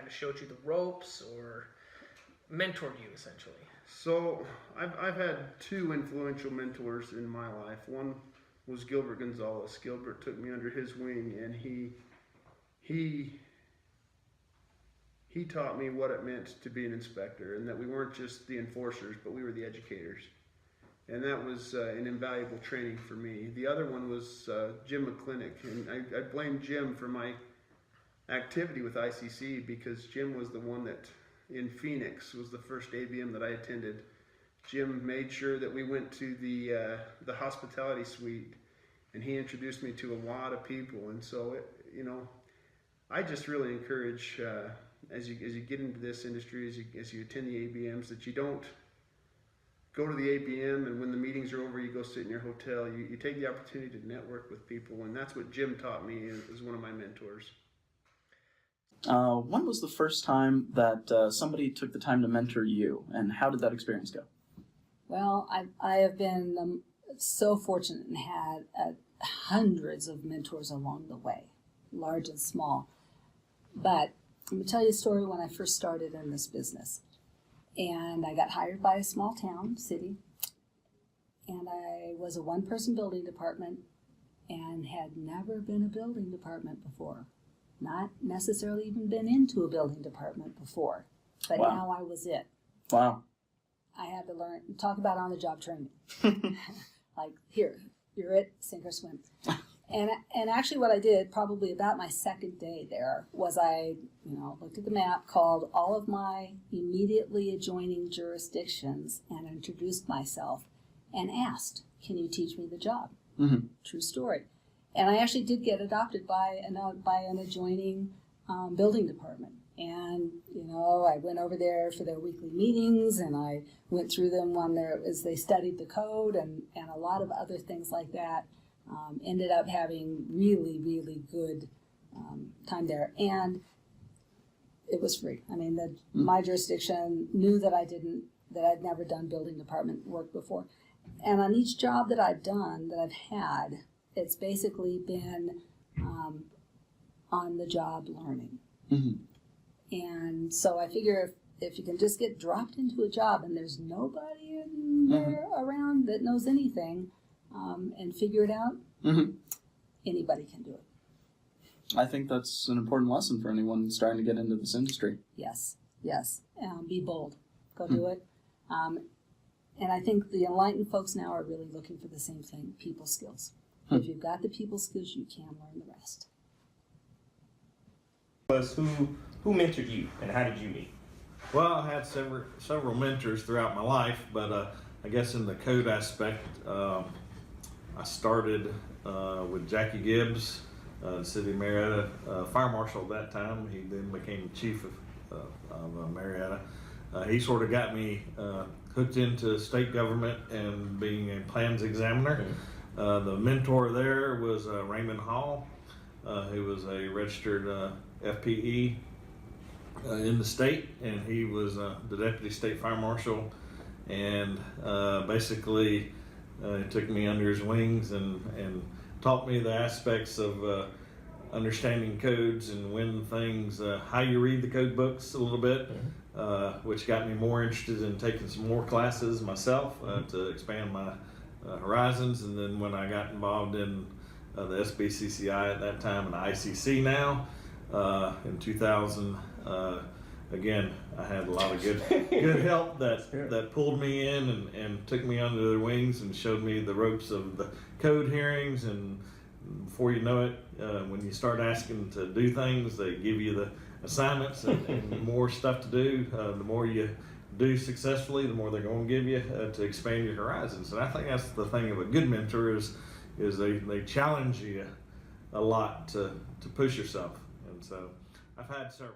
of showed you the ropes or mentored you essentially? So I've had two influential mentors in my life. One was Gilbert Gonzalez. Gilbert took me under his wing, and he taught me what it meant to be an inspector, and that we weren't just the enforcers, but we were the educators. And that was an invaluable training for me. The other one was Jim McClintock, and I blame Jim for my activity with ICC because Jim was the one that in Phoenix was the first ABM that I attended. Jim made sure that we went to the hospitality suite, and he introduced me to a lot of people. And so, I just really encourage as you get into this industry, as you attend the ABMs, that you don't go to the ABM and when the meetings are over, you go sit in your hotel. You take the opportunity to network with people, and that's what Jim taught me as one of my mentors. When was the first time that somebody took the time to mentor you, and how did that experience go? Well, I have been so fortunate and had hundreds of mentors along the way, large and small. But I'm going to tell you a story when I first started in this business. And I got hired by a small town, city, and I was a one-person building department and had never been a building department before. Not necessarily even been into a building department before, but Wow. now I was it. Wow. I had to learn, talk about on-the-job training. Like, here, you're it, sink or swim. And actually what I did probably about my second day there was I looked at the map, called all of my immediately adjoining jurisdictions and introduced myself and asked, can you teach me the job? Mm-hmm. True story. And I actually did get adopted by an adjoining building department. And, I went over there for their weekly meetings, and I went through them as they studied the code and a lot of other things like that. Ended up having really, really good time there. And it was free. I mean, my jurisdiction knew that I'd never done building department work before. And on each job that I've done, that I've had, it's basically been on-the-job learning. Mm-hmm. And so I figure if you can just get dropped into a job and there's nobody in there around that knows anything, and figure it out, anybody can do it. I think that's an important lesson for anyone starting to get into this industry. Yes. Be bold. Go do it. And I think the enlightened folks now are really looking for the same thing, people skills. If you've got the people skills, you can learn the rest. Who mentored you, and how did you meet? Well, I had several mentors throughout my life, but I guess in the code aspect, I started with Jackie Gibbs, City of Marietta, fire marshal at that time. He then became chief of Marietta. He sort of got me hooked into state government and being a plans examiner. The mentor there was Raymond Hall, who was a registered FPE in the state, and he was the deputy state fire marshal, and basically took me under his wings and taught me the aspects of understanding codes and when things, how you read the code books a little bit, which got me more interested in taking some more classes myself to expand my horizons. And then when I got involved in the SBCCI at that time and ICC now, in 2000, again, I had a lot of good help that pulled me in and took me under their wings and showed me the ropes of the code hearings. And before you know it, when you start asking to do things, they give you the assignments and more stuff to do. The more you do successfully, the more they're going to give you to expand your horizons. And I think that's the thing of a good mentor is they challenge you a lot to push yourself. And so I've had several.